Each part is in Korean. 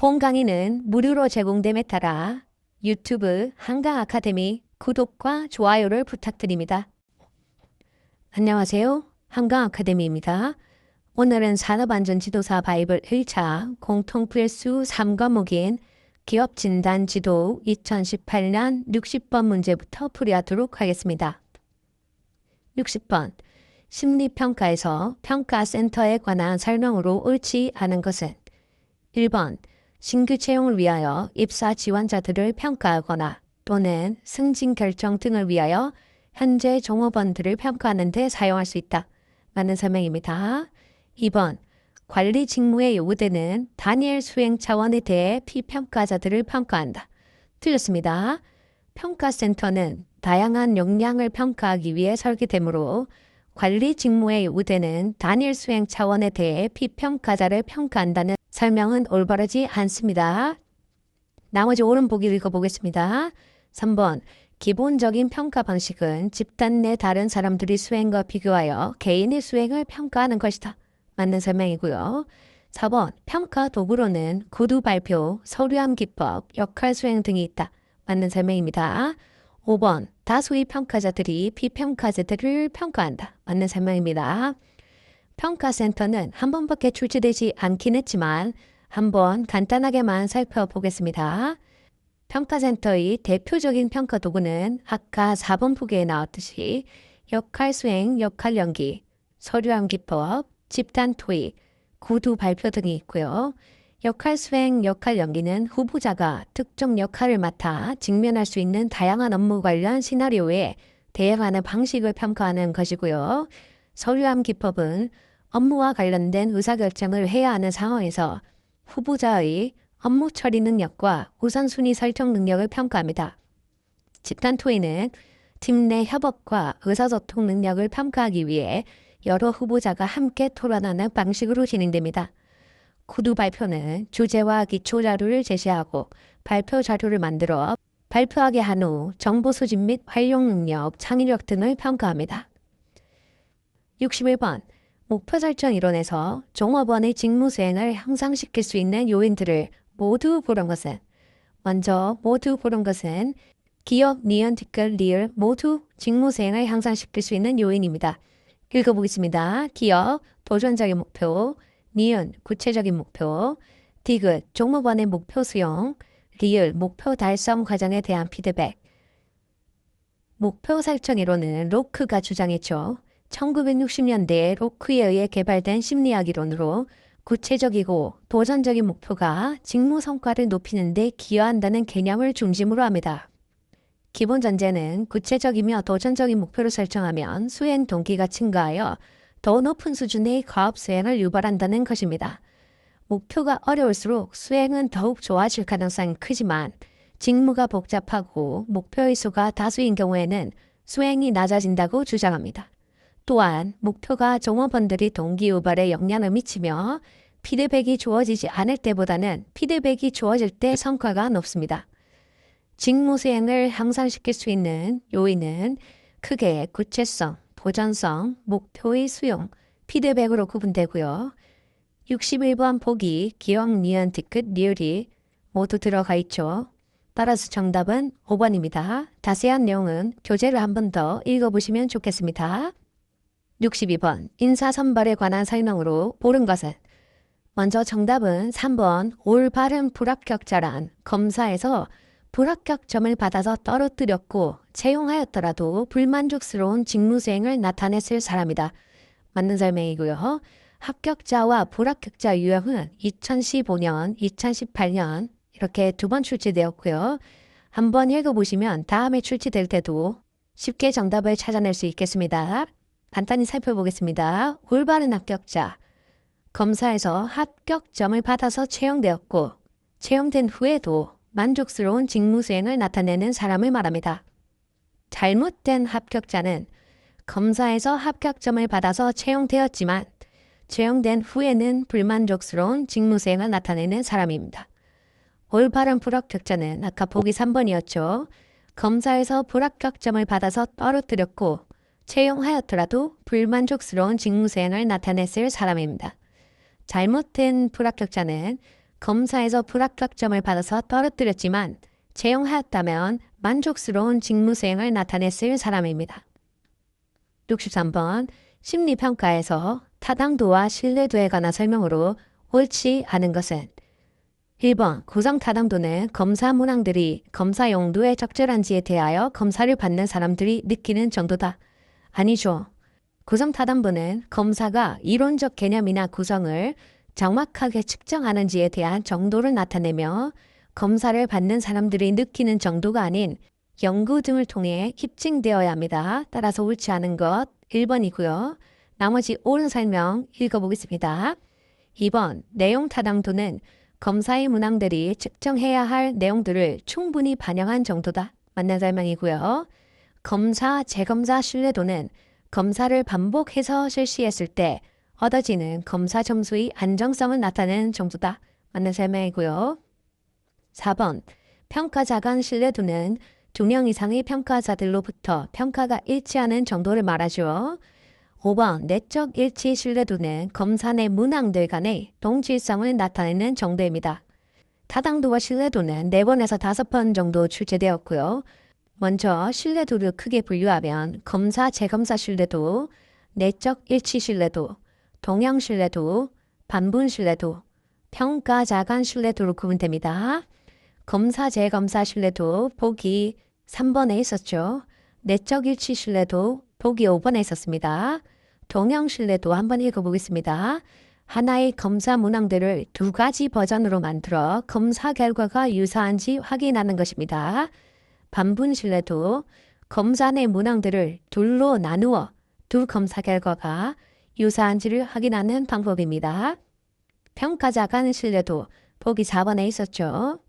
본 강의는 무료로 제공됨에 따라 유튜브 한강 아카데미 구독과 좋아요를 부탁드립니다. 안녕하세요. 한강 아카데미입니다. 오늘은 산업안전지도사 바이블 1차 공통 필수 3과목인 기업진단지도 2018년 60번 문제부터 풀이하도록 하겠습니다. 60번. 심리평가에서 평가센터에 관한 설명으로 옳지 않은 것은 1번. 신규 채용을 위하여 입사 지원자들을 평가하거나 또는 승진 결정 등을 위하여 현재 종업원들을 평가하는 데 사용할 수 있다. 맞는 설명입니다. 2번. 관리 직무에 요구되는 단일 수행 차원에 대해 피평가자들을 평가한다. 틀렸습니다. 평가센터는 다양한 역량을 평가하기 위해 설계되므로 관리 직무에 요구되는 단일 수행 차원에 대해 피평가자를 평가한다는 설명은 올바르지 않습니다. 나머지 옳은 보기 읽어보겠습니다. 3번. 기본적인 평가 방식은 집단 내 다른 사람들이 수행과 비교하여 개인의 수행을 평가하는 것이다. 맞는 설명이고요. 4번. 평가 도구로는 구두 발표, 서류함 기법, 역할 수행 등이 있다. 맞는 설명입니다. 5번. 다수의 평가자들이 피평가자들을 평가한다. 맞는 설명입니다. 평가센터는 한 번밖에 출시되지 않긴 했지만 한번 간단하게만 살펴보겠습니다. 평가센터의 대표적인 평가 도구는 아까 4번 보기에 나왔듯이 역할 수행, 역할 연기, 서류함 기법, 집단 토의, 구두 발표 등이 있고요. 역할 수행, 역할 연기는 후보자가 특정 역할을 맡아 직면할 수 있는 다양한 업무 관련 시나리오에 대응하는 방식을 평가하는 것이고요. 서류함 기법은 업무와 관련된 의사결정을 해야 하는 상황에서 후보자의 업무 처리 능력과 우선순위 설정 능력을 평가합니다. 집단 토의는 팀 내 협업과 의사소통 능력을 평가하기 위해 여러 후보자가 함께 토론하는 방식으로 진행됩니다. 구두 발표는 주제와 기초 자료를 제시하고 발표 자료를 만들어 발표하게 한 후 정보 수집 및 활용 능력, 창의력 등을 평가합니다. 61번. 목표 설정 이론에서 종업원의 직무 수행을 향상시킬 수 있는 요인들을 모두 고른 것은 먼저 모두 고른 것은 기업, 니은, 티끌, 리을 모두 직무 수행을 향상시킬 수 있는 요인입니다. 읽어보겠습니다. 기업, 도전적인 목표, 니은, 구체적인 목표, 디귿, 종업원의 목표 수용, 리을, 목표 달성 과정에 대한 피드백. 목표 설정 이론은 로크가 주장했죠. 1960년대에 로크에 의해 개발된 심리학 이론으로 구체적이고 도전적인 목표가 직무 성과를 높이는 데 기여한다는 개념을 중심으로 합니다. 기본 전제는 구체적이며 도전적인 목표를 설정하면 수행 동기가 증가하여 더 높은 수준의 과업 수행을 유발한다는 것입니다. 목표가 어려울수록 수행은 더욱 좋아질 가능성이 크지만 직무가 복잡하고 목표의 수가 다수인 경우에는 수행이 낮아진다고 주장합니다. 또한 목표가 종업원들이 동기 유발에 영향을 미치며 피드백이 주어지지 않을 때보다는 피드백이 주어질 때 성과가 높습니다. 직무 수행을 향상시킬 수 있는 요인은 크게 구체성, 도전성, 목표의 수용, 피드백으로 구분되고요. 61번 보기, 기억, 니은, 디귿, 리을이 모두 들어가 있죠. 따라서 정답은 5번입니다. 자세한 내용은 교재를 한 번 더 읽어보시면 좋겠습니다. 62번 인사 선발에 관한 설명으로 옳은 것은 먼저 정답은 3번 올바른 불합격자란 검사에서 불합격점을 받아서 떨어뜨렸고 채용하였더라도 불만족스러운 직무 수행을 나타냈을 사람이다. 맞는 설명이고요. 합격자와 불합격자 유형은 2015년, 2018년 이렇게 두 번 출제되었고요. 한번 읽어보시면 다음에 출제될 때도 쉽게 정답을 찾아낼 수 있겠습니다. 간단히 살펴보겠습니다. 올바른 합격자. 검사에서 합격점을 받아서 채용되었고 채용된 후에도 만족스러운 직무 수행을 나타내는 사람을 말합니다. 잘못된 합격자는 검사에서 합격점을 받아서 채용되었지만 채용된 후에는 불만족스러운 직무 수행을 나타내는 사람입니다. 올바른 불합격자는 아까 보기 3번이었죠. 검사에서 불합격점을 받아서 떨어뜨렸고 채용하였더라도 불만족스러운 직무 수행을 나타냈을 사람입니다. 잘못된 불합격자는 검사에서 불합격점을 받아서 떨어뜨렸지만 채용하였다면 만족스러운 직무 수행을 나타냈을 사람입니다. 63번 심리평가에서 타당도와 신뢰도에 관한 설명으로 옳지 않은 것은 1번 구성 타당도는 검사 문항들이 검사 용도에 적절한지에 대하여 검사를 받는 사람들이 느끼는 정도다. 아니죠. 구성 타당도는 검사가 이론적 개념이나 구성을 정확하게 측정하는지에 대한 정도를 나타내며 검사를 받는 사람들이 느끼는 정도가 아닌 연구 등을 통해 입증되어야 합니다. 따라서 옳지 않은 것 1번이고요. 나머지 옳은 설명 읽어보겠습니다. 2번 내용 타당도는 검사의 문항들이 측정해야 할 내용들을 충분히 반영한 정도다. 맞는 설명이고요. 검사, 재검사 신뢰도는 검사를 반복해서 실시했을 때 얻어지는 검사 점수의 안정성을 나타내는 정도다. 맞는 설명이고요. 4번 평가자 간 신뢰도는 2명 이상의 평가자들로부터 평가가 일치하는 정도를 말하죠. 5번 내적 일치 신뢰도는 검사 내 문항들 간의 동질성을 나타내는 정도입니다. 타당도와 신뢰도는 4번에서 5번 정도 출제되었고요. 먼저 신뢰도를 크게 분류하면 검사, 재검사 신뢰도, 내적 일치 신뢰도, 동형 신뢰도, 반분 신뢰도, 평가자 간 신뢰도로 구분됩니다. 검사, 재검사 신뢰도 보기 3번에 있었죠. 내적 일치 신뢰도 보기 5번에 있었습니다. 동형 신뢰도 한번 읽어보겠습니다. 하나의 검사 문항들을 2가지 버전으로 만들어 검사 결과가 유사한지 확인하는 것입니다. 반분 신뢰도 검사 내 문항들을 둘로 나누어 두 검사 결과가 유사한지를 확인하는 방법입니다. 평가자 간 신뢰도 보기 4번에 있었죠.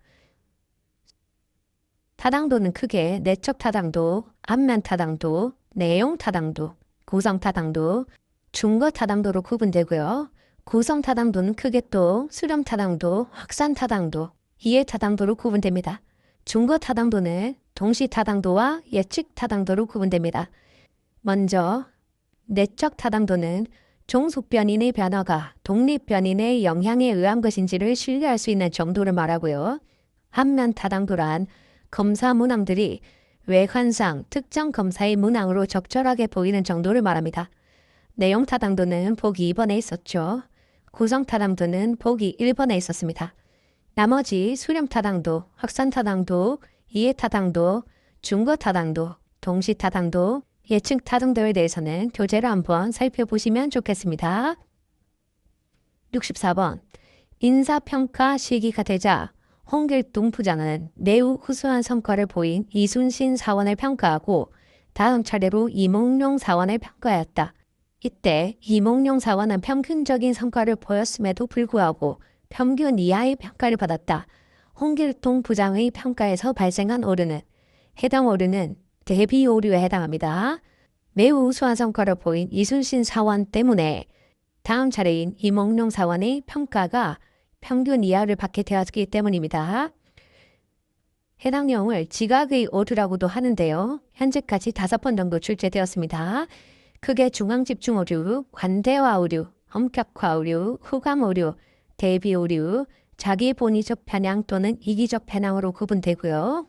타당도는 크게 내적 타당도, 안면 타당도, 내용 타당도, 구성 타당도, 중거 타당도로 구분되고요. 구성 타당도는 크게 또 수렴 타당도, 확산 타당도, 이해 타당도로 구분됩니다. 중거 타당도는 동시 타당도와 예측 타당도로 구분됩니다. 먼저 내적 타당도는 종속 변인의 변화가 독립 변인의 영향에 의한 것인지를 신뢰할 수 있는 정도를 말하고요. 안면 타당도란 검사 문항들이 외관상 특정 검사의 문항으로 적절하게 보이는 정도를 말합니다. 내용 타당도는 보기 2번에 있었죠. 구성 타당도는 보기 1번에 있었습니다. 나머지 수렴 타당도, 확산 타당도, 이해 타당도, 중거 타당도, 동시 타당도, 예측 타당도에 대해서는 교재를 한번 살펴보시면 좋겠습니다. 64번 인사평가 시기가 되자 홍길동 부장은 매우 우수한 성과를 보인 이순신 사원을 평가하고 다음 차례로 이몽룡 사원을 평가하였다. 이때 이몽룡 사원은 평균적인 성과를 보였음에도 불구하고 평균 이하의 평가를 받았다. 홍길동 부장의 평가에서 발생한 오류는 해당 오류는 대비 오류에 해당합니다. 매우 우수한 성과를 보인 이순신 사원 때문에 다음 차례인 이몽룡 사원의 평가가 평균 이하를 받게 되었기 때문입니다. 해당 내용을 지각의 오류라고도 하는데요. 현재까지 5번 정도 출제되었습니다. 크게 중앙집중 오류, 관대화 오류, 엄격화 오류, 후감 오류, 대비 오류, 자기 본의적 편향 또는 이기적 편향으로 구분되고요.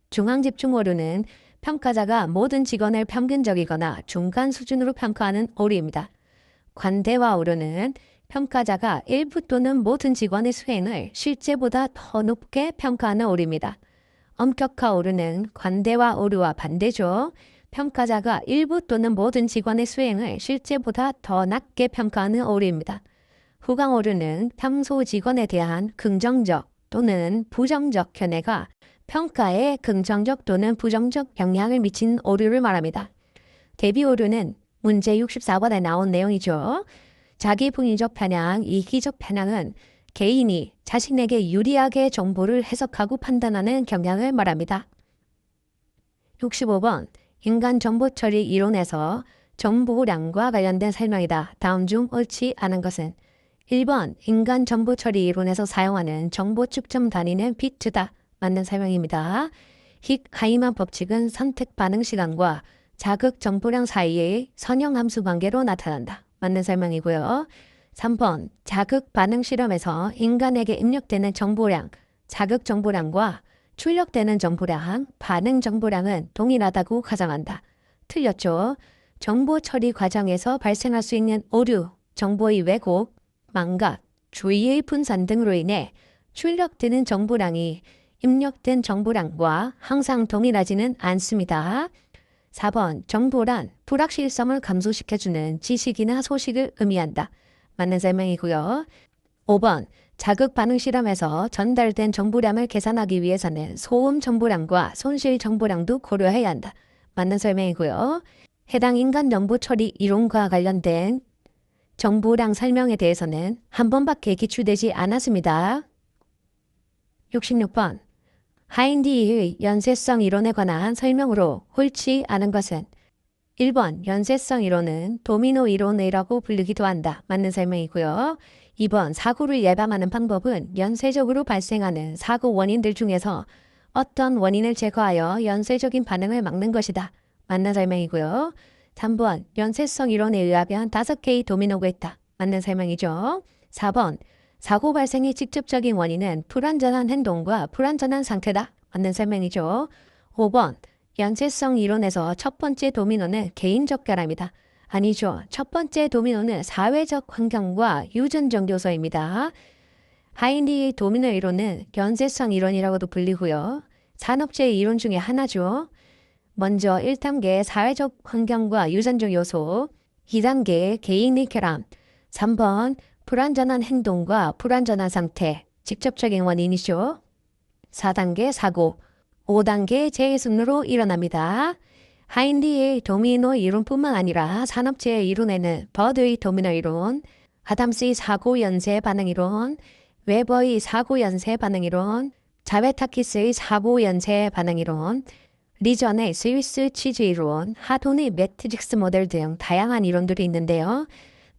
중앙집중 오류는 평가자가 모든 직원을 평균적이거나 중간 수준으로 평가하는 오류입니다. 관대화 오류는 평가자가 일부 또는 모든 직원의 수행을 실제보다 더 높게 평가하는 오류입니다. 엄격화 오류는 관대화 오류와 반대죠. 평가자가 일부 또는 모든 직원의 수행을 실제보다 더 낮게 평가하는 오류입니다. 후강 오류는 평소 직원에 대한 긍정적 또는 부정적 견해가 평가에 긍정적 또는 부정적 영향을 미친 오류를 말합니다. 대비 오류는 문제 64번에 나온 내용이죠. 자기 본의적 편향, 이기적 편향은 개인이 자신에게 유리하게 정보를 해석하고 판단하는 경향을 말합니다. 65번 인간 정보 처리 이론에서 정보량과 관련된 설명이다. 다음 중 옳지 않은 것은 1번 인간 정보 처리 이론에서 사용하는 정보 측정 단위는 비트다. 맞는 설명입니다. 하이만 법칙은 선택 반응 시간과 자극 정보량 사이의 선형 함수 관계로 나타난다. 맞는 설명이고요. 3번 자극 반응 실험에서 인간에게 입력되는 정보량, 자극 정보량과 출력되는 정보량, 반응 정보량은 동일하다고 가정한다. 틀렸죠? 정보 처리 과정에서 발생할 수 있는 오류, 정보의 왜곡, 망각, 주의의 분산 등으로 인해 출력되는 정보량이 입력된 정보량과 항상 동일하지는 않습니다. 4번 정보란 불확실성을 감소시켜주는 지식이나 소식을 의미한다. 맞는 설명이고요. 5번 자극 반응 실험에서 전달된 정보량을 계산하기 위해서는 소음 정보량과 손실 정보량도 고려해야 한다. 맞는 설명이고요. 해당 인간 정보 처리 이론과 관련된 정보량 설명에 대해서는 한 번밖에 기출되지 않았습니다. 66번 하인디의 연쇄성 이론에 관한 설명으로 옳지 않은 것은 1번 연쇄성 이론은 도미노 이론이라고 불리기도 한다. 맞는 설명이고요. 2번 사고를 예방하는 방법은 연쇄적으로 발생하는 사고 원인들 중에서 어떤 원인을 제거하여 연쇄적인 반응을 막는 것이다. 맞는 설명이고요. 3번 연쇄성 이론에 의하면 5개의 도미노가 있다. 맞는 설명이죠. 4번 사고 발생의 직접적인 원인은 불완전한 행동과 불완전한 상태다. 맞는 설명이죠. 5번 연쇄성 이론에서 첫 번째 도미노는 개인적 결함이다. 아니죠. 첫 번째 도미노는 사회적 환경과 유전적 요소입니다. 하인디의 도미노 이론은 연쇄성 이론이라고도 불리고요. 산업재해 이론 중에 하나죠. 먼저 1단계 사회적 환경과 유전적 요소, 2단계 개인의 결함, 3번 불완전한 행동과 불완전한 상태, 직접적인 원인이죠. 4단계 사고, 5단계 재해 순으로 일어납니다. 하인디의 도미노 이론뿐만 아니라 산업재해 이론에는 버드의 도미노 이론, 아담스의 사고 연쇄 반응 이론, 웨버의 사고 연쇄 반응 이론, 자베타키스의 사고 연쇄 반응 이론, 리전의 스위스 치즈 이론, 하돈의 매트릭스 모델 등 다양한 이론들이 있는데요.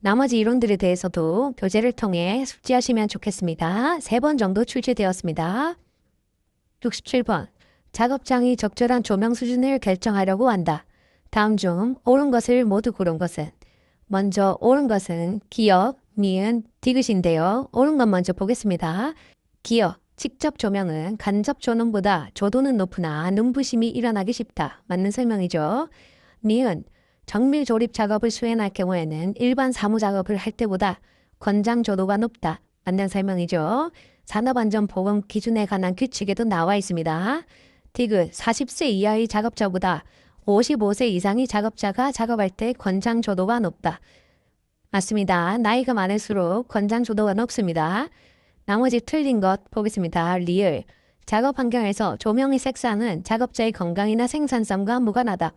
나머지 이론들에 대해서도 교재를 통해 숙지하시면 좋겠습니다. 3번 정도 출제되었습니다. 67번 작업장이 적절한 조명 수준을 결정하려고 한다. 다음 중 옳은 것을 모두 고른 것은 먼저 옳은 것은 기역, 니은, 디귿인데요. 옳은 것 먼저 보겠습니다. 기역, 직접 조명은 간접 조명보다 조도는 높으나 눈부심이 일어나기 쉽다. 맞는 설명이죠. 니은, 정밀 조립 작업을 수행할 경우에는 일반 사무 작업을 할 때보다 권장 조도가 높다. 맞는 설명이죠. 산업안전보건 기준에 관한 규칙에도 나와 있습니다. 디귿, 40세 이하의 작업자보다 55세 이상의 작업자가 작업할 때 권장 조도가 높다. 맞습니다. 나이가 많을수록 권장 조도가 높습니다. 나머지 틀린 것 보겠습니다. 리을, 작업 환경에서 조명의 색상은 작업자의 건강이나 생산성과 무관하다.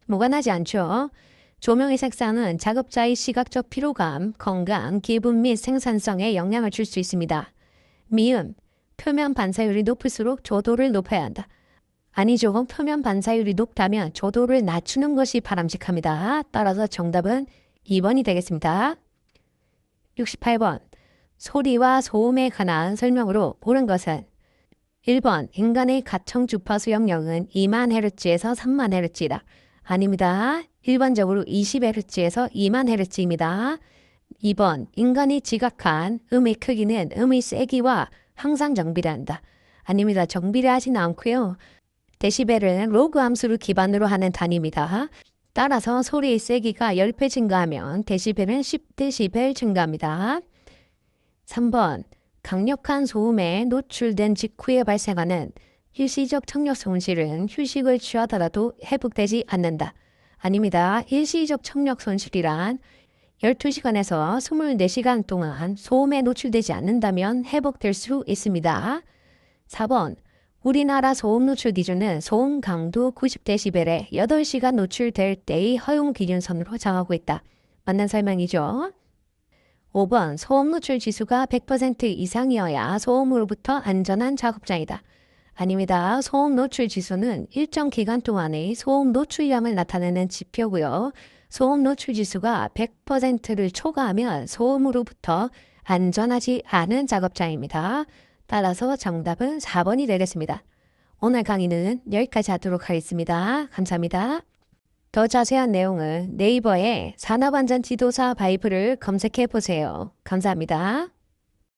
무관하지 않죠. 조명의 색상은 작업자의 시각적 피로감, 건강, 기분 및 생산성에 영향을 줄 수 있습니다. 미음, 표면 반사율이 높을수록 조도를 높여야 한다. 아니죠. 표면 반사율이 높다면 조도를 낮추는 것이 바람직합니다. 따라서 정답은 2번이 되겠습니다. 68번 소리와 소음에 관한 설명으로 옳은 것은 1번 인간의 가청 주파수 영역은 2만 헤르츠에서 3만 헤르츠이다. 아닙니다. 일반적으로 20Hz에서 2만 Hz입니다. 2번 인간이 지각한 음의 크기는 음의 세기와 항상 정비를 한다. 아닙니다. 정비를 하지는 않고요. 데시벨은 로그 함수를 기반으로 하는 단위입니다. 따라서 소리의 세기가 10배 증가하면 데시벨은 10데시벨 증가합니다. 3번 강력한 소음에 노출된 직후에 발생하는 일시적 청력 손실은 휴식을 취하더라도 회복되지 않는다. 아닙니다. 일시적 청력 손실이란 12시간에서 24시간 동안 소음에 노출되지 않는다면 회복될 수 있습니다. 4번 우리나라 소음 노출 기준은 소음 강도 90데시벨에 8시간 노출될 때의 허용 기준선으로 정하고 있다. 맞는 설명이죠. 5번 소음 노출 지수가 100% 이상이어야 소음으로부터 안전한 작업장이다. 아닙니다. 소음 노출 지수는 일정 기간 동안의 소음 노출량을 나타내는 지표고요. 소음 노출 지수가 100%를 초과하면 소음으로부터 안전하지 않은 작업장입니다. 따라서 정답은 4번이 되겠습니다. 오늘 강의는 여기까지 하도록 하겠습니다. 감사합니다. 더 자세한 내용은 네이버에 산업안전지도사 바이블을 검색해 보세요. 감사합니다.